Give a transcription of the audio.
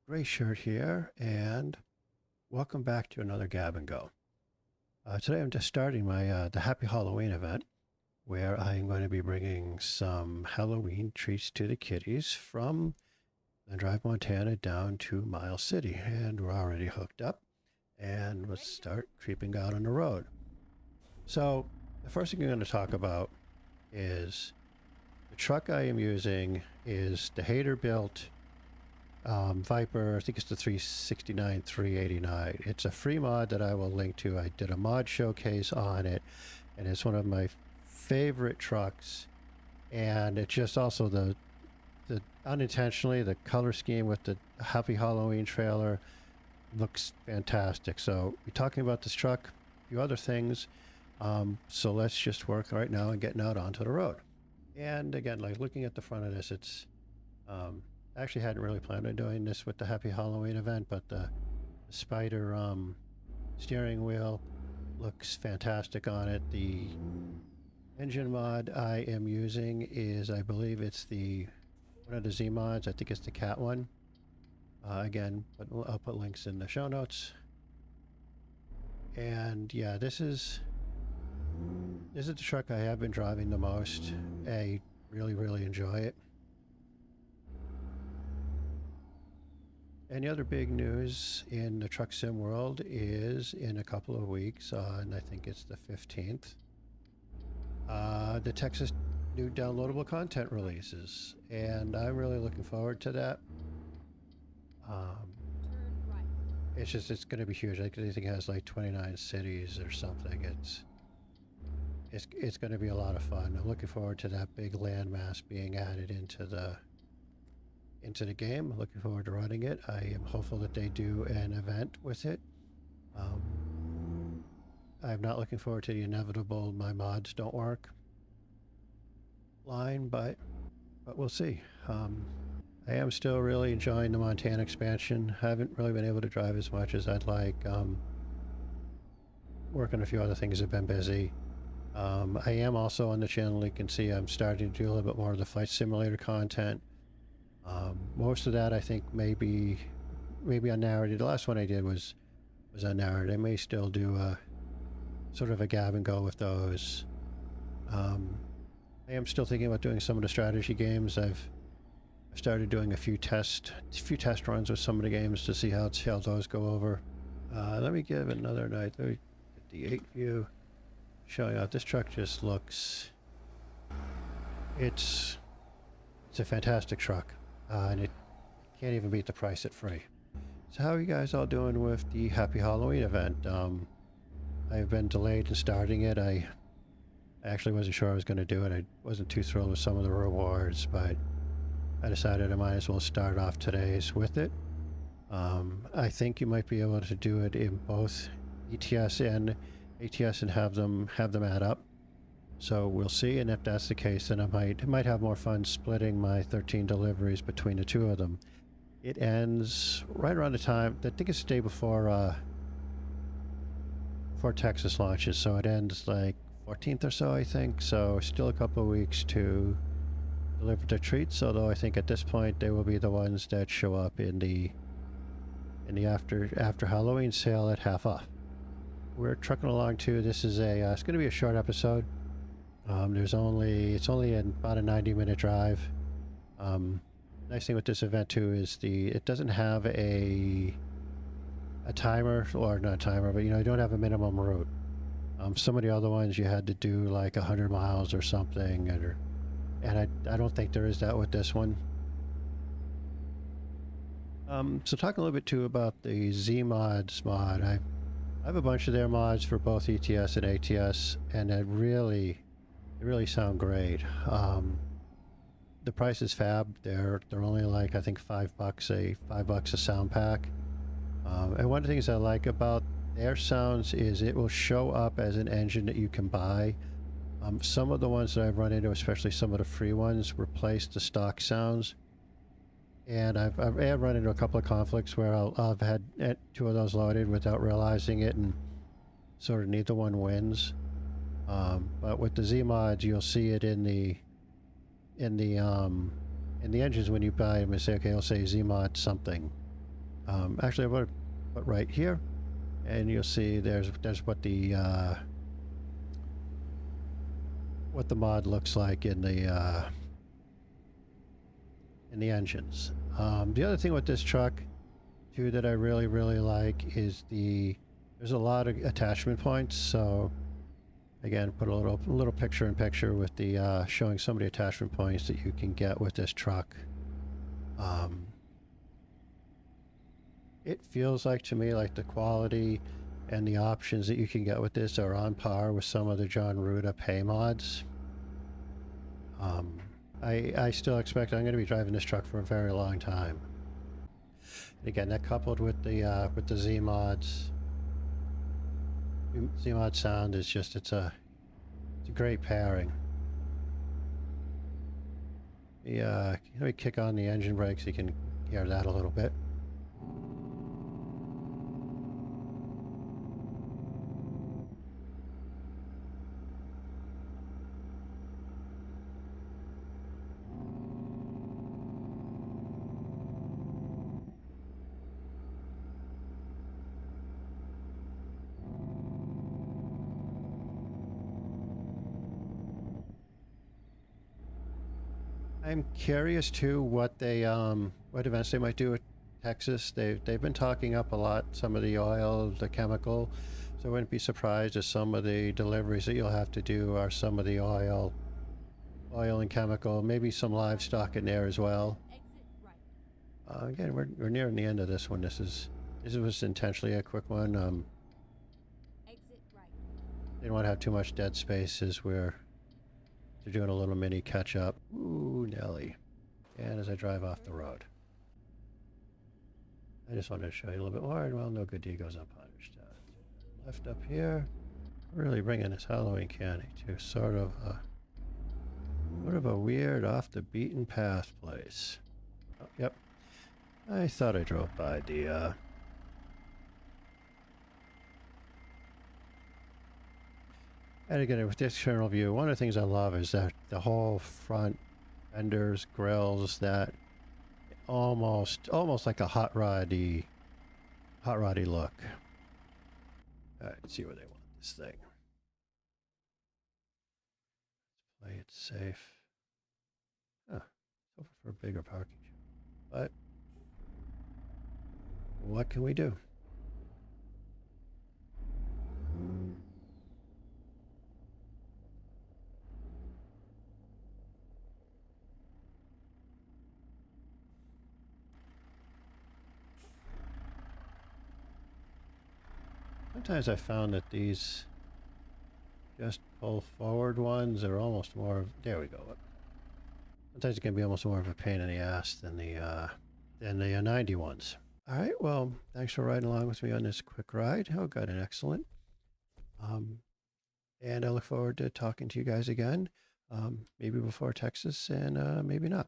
Gray Shirt here, and welcome back to another Gab and Go. Today I'm just starting my the Happy Halloween event, where I'm going to be bringing some Halloween treats to the kiddies from the Drive, Montana down to Miles City, and we're already hooked up, and let's start creeping out on the road. So the first thing I'm going to talk about is the truck I am using is the Hater built Viper. I think it's the 369 389. It's a free mod that I will link to. I did a mod showcase on it, and it's one of my favorite trucks. And it's just also the unintentionally the color scheme with the Happy Halloween trailer looks fantastic. So we're talking about this truck, a few other things. So let's just work right now and getting out onto the road. And again, like looking at the front of this, it's I actually hadn't really planned on doing this with the Happy Halloween event, but the spider steering wheel looks fantastic on it. The engine mod I am using is, I believe it's one of the Z mods. I think it's the cat one. Again, but I'll put links in the show notes. And yeah, this is the truck I have been driving the most. I really enjoy it. Any other big news in the truck sim world is in a couple of weeks, and I think it's the 15th, the Texas new downloadable content releases, and I'm really looking forward to that. It's going to be huge. I think it has like 29 cities or something. It's going to be a lot of fun. I'm looking forward to that big landmass being added into the game. I'm looking forward to running it. I am hopeful that they do an event with it. I'm not looking forward to the inevitable my mods don't work line, but we'll see. I am still really enjoying the Montana expansion. Haven't really been able to drive as much as I'd like. Working a few other things, have been busy. I am also on the channel, you can see I'm starting to do a little bit more of the flight simulator content. Most of that I think maybe on Narrated. The last one I did was on Narrated. I may still do a sort of a Gab and Go with those. I am still thinking about doing some of the strategy games. I've started doing a few test runs with some of the games to see how those go over. Let me give another night. Let me get the 8 view showing out. This truck just looks. It's a fantastic truck. And it can't even beat the price at free. So how are you guys all doing with the Happy Halloween event? I've been delayed in starting it. I actually wasn't sure I was going to do it. I wasn't too thrilled with some of the rewards, but I decided I might as well start off today's with it. I think you might be able to do it in both ETS and ATS and have them add up. So we'll see, and if that's the case, then I might have more fun splitting my 13 deliveries between the two of them. It ends right around the time, I think it's the day before Texas launches, so it ends like 14th or so, I think. So still a couple of weeks to deliver the treats, although I think at this point they will be the ones that show up in the after Halloween sale at half off. We're trucking along too. This is it's going to be a short episode. It's only about a 90-minute drive. Nice thing with this event too is it doesn't have a timer, or not a timer, but you don't have a minimum route. Some of the other ones you had to do like 100 miles or something, and I don't think there is that with this one. So talking a little bit too about the Z mods mod. I have a bunch of their mods for both ETS and ATS, and they really sound great. The price is fab. They're only like, I think $5 a sound pack. And one of the things I like about their sounds is it will show up as an engine that you can buy. Some of the ones that I've run into, especially some of the free ones, replace the stock sounds. And I've run into a couple of conflicts where I've had two of those loaded without realizing it, and sort of neither one wins. But with the Z mods, you'll see it in the engines when you buy them and say, okay, I'll say Z mod something, Actually, I'm going to put right here, and you'll see there's what the mod looks like in the engines. The other thing with this truck, too, that I really like is there's a lot of attachment points. So again, put a little picture in picture with the showing some of the attachment points that you can get with this truck. It feels like to me like the quality and the options that you can get with this are on par with some of the John Ruda pay mods. I still expect I'm going to be driving this truck for a very long time. And again, that coupled with the Z mods, Z mod sound is just it's a great pairing. Let me kick on the engine brake so you can hear that a little bit. I'm curious too what what events they might do at Texas. They've been talking up a lot some of the oil, the chemical, so I wouldn't be surprised if some of the deliveries that you'll have to do are some of the oil and chemical, maybe some livestock in there as well. Again, we're nearing the end of this one. This was intentionally a quick one. Didn't want to have too much dead space as they're doing a little mini catch up. Ooh, Nelly. And as I drive off the road. I just wanted to show you a little bit more. Well, no good deed goes unpunished. Left up here. Really bringing this Hauloween candy to sort of a weird off the beaten path place. Oh, yep. I thought I drove by the and again, with this external view, one of the things I love is that the whole front fenders, grills, that almost like a hot roddy look. All right, let's see where they want this thing. Let's play it safe. Huh, hoping for a bigger parking, but what can we do? Sometimes I found that these just pull forward ones are almost more of, there we go. Sometimes it can be almost more of a pain in the ass than the 90 ones. All right, well, thanks for riding along with me on this quick ride. Oh, got an excellent. And I look forward to talking to you guys again, maybe before Texas and maybe not.